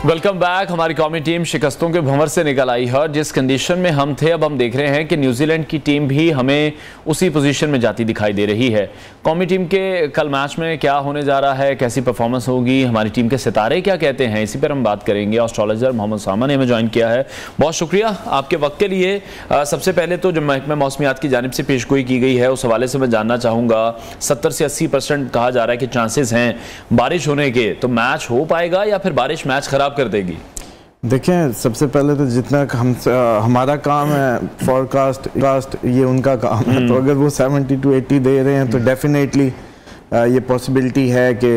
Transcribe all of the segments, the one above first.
Welcome back. हमारी कौमी team शिकस्तों के भंवर से निकल आई है। जिस कंडीशन में हम थे अब हम देख रहे हैं कि न्यूजीलैंड की टीम भी हमें उसी पोजीशन में जाती दिखाई दे रही है। कौमी टीम के कल मैच में क्या होने जा रहा है, कैसी परफॉर्मेंस होगी, हमारी टीम के सितारे क्या कहते हैं, इसी पर हम बात करेंगे। एस्ट्रोलॉजर मोहम्मद सामा ने हमें ज्वाइन किया है। बहुत शुक्रिया आपके वक्त के लिए। सबसे पहले तो जो महकमा मौसमियात की जानिब से पेशगोई की गई है उस हवाले से मैं जानना चाहूँगा, 70 से 80% कहा जा रहा है कि चांसेस हैं बारिश होने के, तो मैच हो पाएगा या फिर बारिश मैच खराब कर देगी? देखें, सबसे पहले तो जितना हमारा काम है फोरकास्ट ये उनका काम है, तो अगर वो 70 to 80 दे रहे हैं तो डेफिनेटली ये पॉसिबिलिटी है कि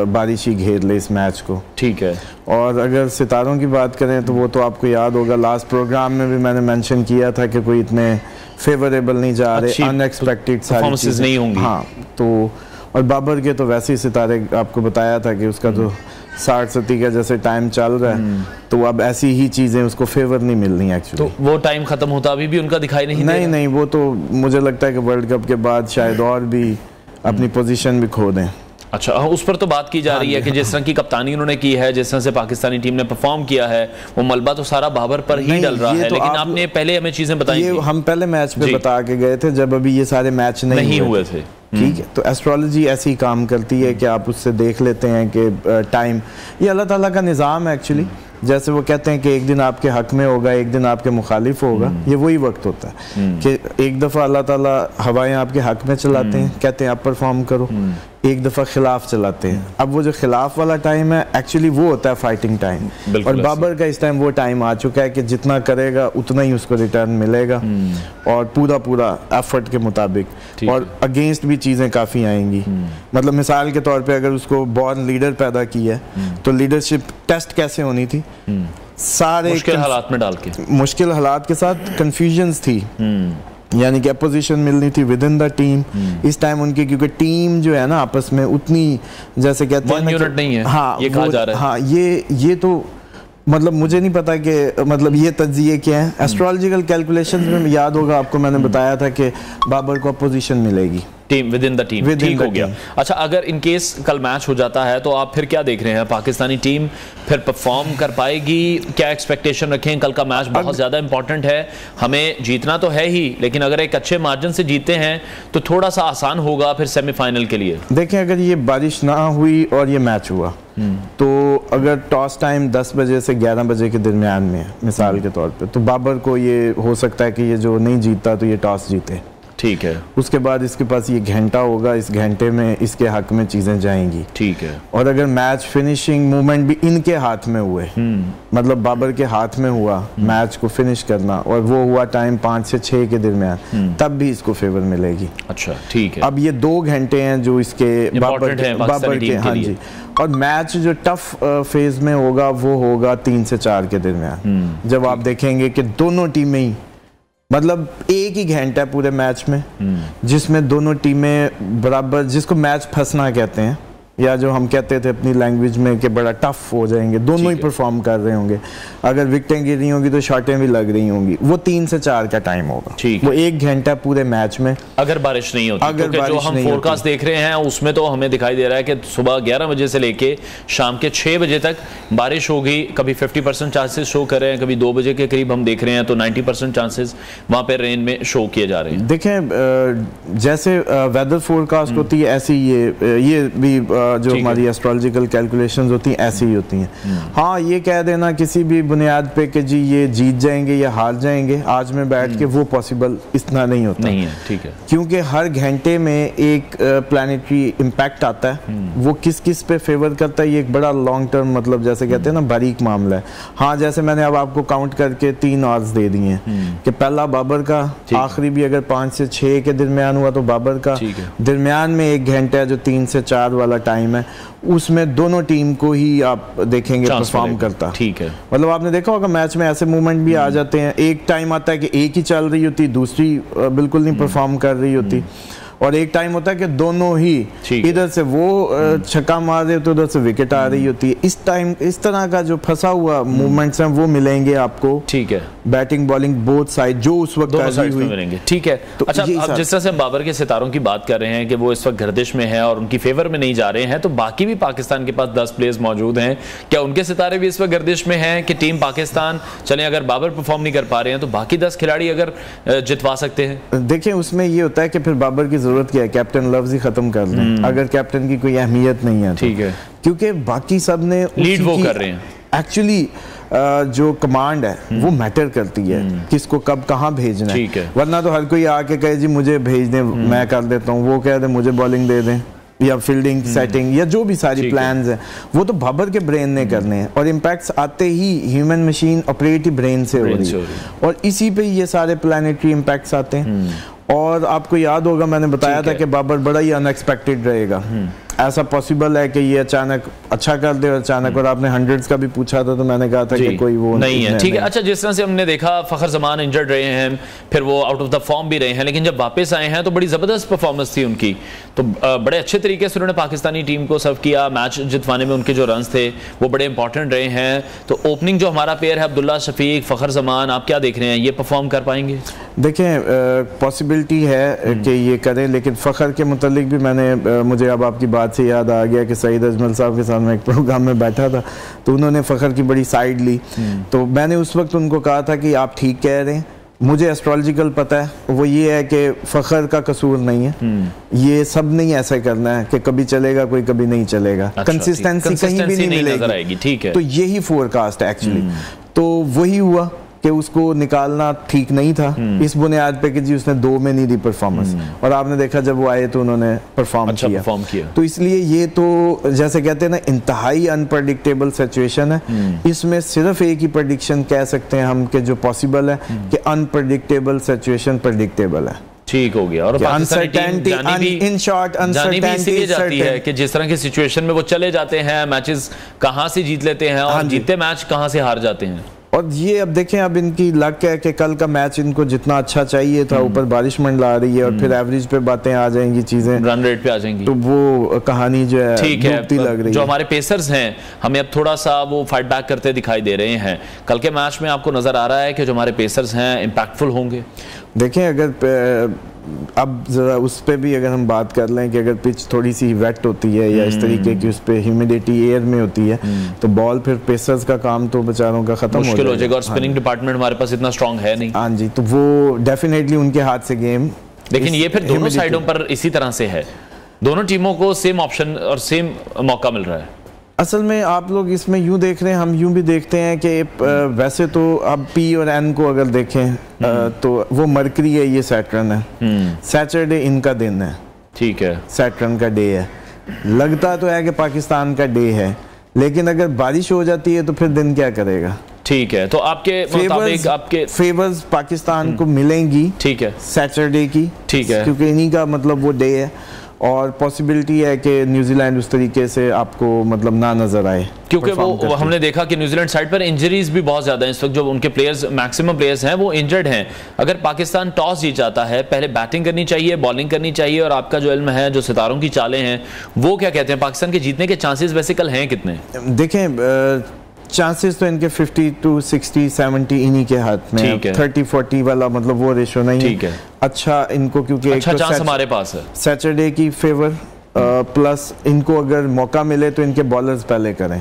बारिश ही घेर ले इस मैच को। ठीक है। और अगर सितारों की बात करें तो वो तो आपको याद होगा, लास्ट प्रोग्राम में भी मैंने मेंशन किया था कि कोई इतने फेवरेबल नहीं जा रहे, अनएक्सपेक्टेड सारी चीजें नहीं होंगी। हाँ, तो और बाबर के तो वैसे ही सितारे आपको बताया था कि उसका तो 60-70 का जैसे टाइम चल रहा है, तो अब ऐसी ही चीजें उसको फेवर नहीं मिल रही एक्चुअली। तो वो टाइम खत्म होता अभी भी उनका दिखाई नहीं वो तो मुझे लगता है कि वर्ल्ड कप के बाद शायद और भी अपनी पोजीशन भी खो दें। अच्छा, उस पर तो बात की जा रही है कि जिस तरह की कप्तानी उन्होंने की है, जिस तरह से पाकिस्तानी टीम ने परफॉर्म किया है, वो मलबा तो सारा बाबर पर ही डल रहा है। लेकिन आपने पहले हमें चीजें बताई, ये हम पहले मैच पे बता के गए थे जब अभी ये सारे मैच नहीं हुए थे। ठीक है, तो एस्ट्रोलॉजी ऐसी काम करती है कि आप उससे देख लेते हैं कि टाइम, ये अल्लाह ताला का निज़ाम है एक्चुअली। जैसे वो कहते हैं कि एक दिन आपके हक में होगा, एक दिन आपके मुखालिफ होगा, ये वही वक्त होता है कि एक दफ़ा अल्लाह ताला हवाएं आपके हक में चलाते हैं, कहते हैं आप परफॉर्म करो, एक दफ़ा खिलाफ चलाते हैं। अब वो जो खिलाफ वाला टाइम है एक्चुअली वो होता है फाइटिंग टाइम, और बाबर का इस टाइम वो टाइम आ चुका है कि जितना करेगा उतना ही उसको रिटर्न मिलेगा, और पूरा एफर्ट के मुताबिक, और अगेंस्ट भी चीज़ें काफ़ी आएंगी। मतलब मिसाल के तौर पे अगर उसको बॉर्न लीडर पैदा की है तो लीडरशिप टेस्ट कैसे होनी थी, सारे मुश्किल हालात में डाल के, मुश्किल हालात के साथ कंफ्यूजन्स थी, यानी कि अपोजिशन मिलनी थी विद इन द टीम इस टाइम उनकी, क्योंकि टीम जो है ना आपस में उतनी जैसे कहते हैं यूनिट नहीं है। हाँ, ये कहा जा रहा है। हाँ, ये तो मतलब मुझे नहीं पता कि मतलब ये तज्जिए क्या है। एस्ट्रोलॉजिकल कैलकुलेशंस में याद होगा आपको मैंने बताया था कि बाबर को अपोजिशन मिलेगी team with in the team. ठीक हो गया। अच्छा, अगर इन केस कल मैच हो जाता है तो आप फिर क्या देख रहे हैं, पाकिस्तानी टीम फिर परफॉर्म कर पाएगी? क्या एक्सपेक्टेशन रखें? कल का मैच बहुत ज़्यादा इंपॉर्टेंट है, हमें जीतना तो है ही, लेकिन अगर एक अच्छे मार्जिन से जीते हैं तो थोड़ा सा आसान होगा फिर सेमीफाइनल के लिए। देखें, अगर ये बारिश ना हुई और ये मैच हुआ तो अगर टॉस टाइम 10 बजे से 11 बजे के दरमियान में है मिसाल के तौर पे, तो बाबर को ये हो सकता है कि ये जो नहीं जीतता तो ये टॉस जीते। ठीक है। उसके बाद इसके पास ये घंटा होगा, इस घंटे में इसके हक में चीजें जाएंगी। ठीक है। और अगर मैच फिनिशिंग मूवमेंट भी इनके हाथ में हुए, मतलब बाबर के हाथ में हुआ मैच को फिनिश करना, और वो हुआ टाइम 5 से 6 के दरमियान, तब भी इसको फेवर मिलेगी। अच्छा, ठीक है। अब ये 2 घंटे हैं जो इसके बाबर के, हाँ जी, और मैच जो टफ फेज में होगा वो होगा 3 से 4 के दरमियान, जब आप देखेंगे कि दोनों टीमें ही मतलब एक ही घंटा है पूरे मैच में जिसमें दोनों टीमें बराबर, जिसको मैच फंसना कहते हैं, या जो हम कहते थे अपनी लैंग्वेज में कि बड़ा टफ हो जाएंगे, दोनों ही परफॉर्म कर रहे होंगे। अगर विकेटें गिर रही होंगी तो शॉटें भी लग रही होंगी। वो 3 से 4 का टाइम होगा, वो 1 घंटा पूरे मैच में, अगर बारिश नहीं होती। अगर जो हम फोरकास्ट देख रहे हैं उसमें तो हमें दिखाई दे रहा है कि सुबह 11 बजे से लेके शाम के 6 बजे तक बारिश होगी। कभी 50% चांसेस शो कर रहे हैं, कभी 2 बजे के करीब हम देख रहे हैं तो 90% चांसेस वहां पे रेन में शो किए जा रहे हैं। देखें, जैसे वेदर फोरकास्ट होती है ऐसी ये भी जो हमारी एस्ट्रोलॉजिकल कैलकुलेशंस होती हैं ऐसी ही होती हैं। हाँ, ये कह देना किसी भी बुनियाद पे कि जी ये जीत जाएंगे या हार जाएंगे आज में बैठ के, वो पॉसिबल इतना नहीं होता, नहीं है। ठीक है। क्योंकि हर घंटे में एक प्लानिटरी इम्पैक्ट आता है, वो किस किस पे फेवर करता है, ये एक बड़ा लॉन्ग टर्म, मतलब जैसे कहते हैं ना बारीक मामला है। हाँ, जैसे मैंने अब आपको काउंट करके 3 आवर्स दे दिए हैं कि पहला बाबर का, आखिरी भी अगर 5 से 6 के दरमियान हुआ तो बाबर का, दरमियान में 1 घंटा है जो 3 से 4 वाला टाइम है, उसमें दोनों टीम को ही आप देखेंगे परफॉर्म करता। ठीक है। मतलब आपने देखा होगा मैच में ऐसे मूवमेंट भी आ जाते हैं, एक टाइम आता है कि एक ही चल रही होती, दूसरी बिल्कुल नहीं परफॉर्म कर रही होती। और एक टाइम होता है कि दोनों ही, इधर से वो छक्का मार रहे तो उधर से विकेट आ रही होती है। इस टाइम इस तरह का जो फंसा हुआ मूवमेंट्स हैं वो मिलेंगे आपको, ठीक है, बैटिंग बॉलिंग बोथ साइड जो उस वक्त मिलेंगे, ठीक है। तो अच्छा, अब जिस तरह से बाबर के सितारों की बात कर रहे हैं कि वो इस वक्त गर्दिश में है और उनकी फेवर में नहीं जा रहे हैं, तो बाकी भी पाकिस्तान के पास 10 प्लेयर्स मौजूद हैं, क्या उनके सितारे भी इस वक्त गर्दिश में हैं कि टीम पाकिस्तान चले, अगर बाबर परफॉर्म नहीं कर पा रहे हैं तो बाकी 10 खिलाड़ी अगर जितवा सकते हैं? देखिए, उसमें ये होता है कि फिर बाबर की जरूरत क्या है, कैप्टन लफ्ज ही खत्म कर दें अगर कैप्टन की कोई अहमियत नहीं है, ठीक है, क्योंकि बाकी सब ने लीड वो कर रहे हैं। एक्चुअली जो कमांड है वो मैटर करती है, किसको कब कहाँ भेजना है, वरना तो हर कोई आके कहे जी मुझे भेज दें, मैं कर देता हूँ, वो कह दे मुझे बॉलिंग दे दें या फील्डिंग सेटिंग या जो भी सारी प्लान्स हैं वो तो बाबर के ब्रेन ने करने हैं, और इम्पैक्ट्स आते ही ह्यूमन मशीन ऑपरेट ही ब्रेन से हो रही है, और इसी पे ये सारे प्लानिटरी इम्पैक्ट्स आते हैं। और आपको याद होगा मैंने बताया था कि बाबर बड़ा ही अनएक्सपेक्टेड रहेगा, ऐसा पॉसिबल है कि ये अचानक अच्छा कर दे और अचानक, और आपने हंड्रेड्स का भी पूछा था तो मैंने कहा था कि कोई वो नहीं है, ठीक है। अच्छा, जिस तरह से हमने देखा फखर जमान इंजर्ड रहे हैं, फिर वो आउट ऑफ द फॉर्म भी रहे हैं, लेकिन जब वापस आए हैं तो बड़ी जबरदस्त परफॉर्मेंस थी उनकी, तो बड़े अच्छे तरीके से उन्होंने पाकिस्तानी टीम को सर्व किया, मैच जितवाने में उनके जो रन थे वो बड़े इंपॉर्टेंट रहे हैं। तो ओपनिंग जो हमारा प्लेयर है अब्दुल्ला शफीक, फखर जमान, आप क्या देख रहे हैं, ये परफॉर्म कर पाएंगे? देखें, पॉसिबिलिटी है कि ये करें, लेकिन फ़खर के मुतालिक भी मैंने मुझे अब आपकी बात से याद आ गया कि सईद अजमल साहब के साथ मैं एक प्रोग्राम में बैठा था तो उन्होंने फ़खर की बड़ी साइड ली, तो मैंने उस वक्त उनको कहा था कि आप ठीक कह रहे हैं, मुझे एस्ट्रोलॉजिकल पता है, वो ये है कि फ़खर का कसूर नहीं है, ये सब नहीं ऐसा करना है कि कभी चलेगा कोई कभी नहीं चलेगा, कंसिस्टेंसी कहीं भी नहीं मिलेगी, ठीक है। तो यही फोरकास्ट है एक्चुअली, तो वही हुआ कि उसको निकालना ठीक नहीं था इस बुनियाद पे कि जी उसने 2 में नहीं दी परफॉर्मेंस, और आपने देखा जब वो आए तो उन्होंने परफॉर्म किया। तो इसलिए ये तो जैसे कहते हैं ना, इंतहाई अनप्रडिक्टेबल सिचुएशन है, इसमें सिर्फ एक ही प्रेडिक्शन कह सकते हैं हम कि जो पॉसिबल है कि अनप्रडिक्टेबल सिचुएशन प्रेडिक्टेबल है, ठीक हो गया। और अनसर्टेनिटी इन शॉर्ट अनसर्टेनिटी जाती है कि जिस तरह की सिचुएशन में वो चले जाते हैं, मैचेस कहां से जीत लेते हैं और जीतते मैच कहां से हार जाते हैं। और ये अब देखें, अब इनकी लक है कि कल का मैच इनको जितना अच्छा चाहिए था, ऊपर बारिश मंडला रही है और फिर एवरेज पे बातें आ जाएंगी, चीजें रन रेट पे आ जाएंगी, तो वो कहानी जो है ठीक है लग रही। जो हमारे पेसर्स हैं हमें अब थोड़ा सा वो फाइट बैक करते दिखाई दे रहे हैं, कल के मैच में आपको नजर आ रहा है कि जो हमारे पेसर्स हैं इम्पैक्टफुल होंगे? देखें, अगर अब जरा उस पर भी अगर हम बात कर लें कि अगर पिच थोड़ी सी वेट होती है या इस तरीके की उस पर ह्यूमिडिटी एयर में होती है तो बॉल फिर पेसर्स का काम तो बेचारों का खत्म मुश्किल हो जाएगा, और स्पिनिंग डिपार्टमेंट हमारे पास इतना स्ट्रांग है नहीं। हाँ जी, तो वो डेफिनेटली उनके हाथ से गेम, लेकिन ये फिर दोनों साइडों पर इसी तरह से है, दोनों टीमों को सेम ऑप्शन और सेम मौका मिल रहा है। असल में आप लोग इसमें यूं देख रहे हैं, हम यूं भी देखते हैं कि वैसे तो अब पी और एन को अगर देखें तो वो मरकरी है, ये सैटर्न है, सैटरडे इनका दिन है, ठीक है, सैटर्न का डे है, लगता तो है कि पाकिस्तान का डे है, लेकिन अगर बारिश हो जाती है तो फिर दिन क्या करेगा? ठीक है, तो आपके मुताबिक आपके फेवर्स पाकिस्तान को मिलेंगी, ठीक है, सैटरडे की, ठीक है, क्योंकि इन्हीं का मतलब वो डे है, और पॉसिबिलिटी है कि न्यूजीलैंड उस तरीके से आपको मतलब ना नजर आए, क्योंकि वो हमने देखा कि न्यूजीलैंड साइड पर इंजरीज भी बहुत ज्यादा हैं इस वक्त, जो उनके प्लेयर्स मैक्सिमम प्लेयर्स हैं वो इंजर्ड हैं। अगर पाकिस्तान टॉस जीत जाता है, पहले बैटिंग करनी चाहिए, बॉलिंग करनी चाहिए, और आपका जो इल्म है, जो सितारों की चालें हैं, वो क्या कहते हैं, पाकिस्तान के जीतने के चांसेस वैसे कल हैं कितने? देखें, चांसेस तो इनके 50 to 60 70 इन्हीं के हाथ में है, 30-40 वाला मतलब वो रेशो नहीं है, ठीक है। अच्छा इनको क्योंकि अच्छा एक चांस हमारे पास है सैटरडे की फेवर, प्लस इनको अगर मौका मिले तो इनके बॉलर्स पहले करें,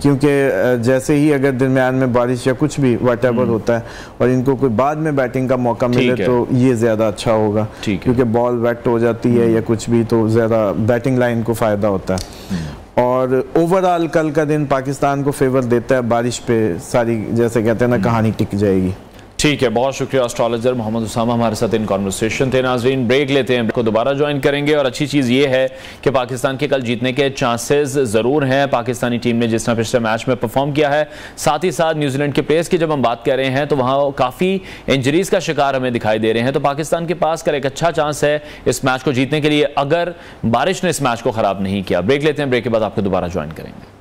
क्योंकि जैसे ही अगर दरमियान में बारिश या कुछ भी व्हाटएवर होता है और इनको कोई बाद में बैटिंग का मौका मिले तो ये ज्यादा अच्छा होगा, क्योंकि बॉल वेट हो जाती है या कुछ भी, तो ज्यादा बैटिंग लाइन को फायदा होता है। और ओवरऑल कल का दिन पाकिस्तान को फेवर देता है, बारिश पे सारी जैसे कहते हैं ना कहानी टिक जाएगी। ठीक है, बहुत शुक्रिया एस्ट्रोलॉजर मोहम्मद उसामा हमारे साथ इन कॉन्वर्सेशन थे। नाज़रीन, ब्रेक लेते हैं, को दोबारा ज्वाइन करेंगे। और अच्छी चीज़ ये है कि पाकिस्तान के कल जीतने के चांसेस ज़रूर हैं, पाकिस्तानी टीम ने जिस तरह पिछले मैच में परफॉर्म किया है। साथ ही साथ न्यूजीलैंड के प्लेयर्स की जब हम बात कर रहे हैं तो वहाँ काफ़ी इंजरीज का शिकार हमें दिखाई दे रहे हैं, तो पाकिस्तान के पास कल एक अच्छा चांस है इस मैच को जीतने के लिए, अगर बारिश ने इस मैच को ख़राब नहीं किया। ब्रेक लेते हैं, ब्रेक के बाद आपको दोबारा ज्वाइन करेंगे।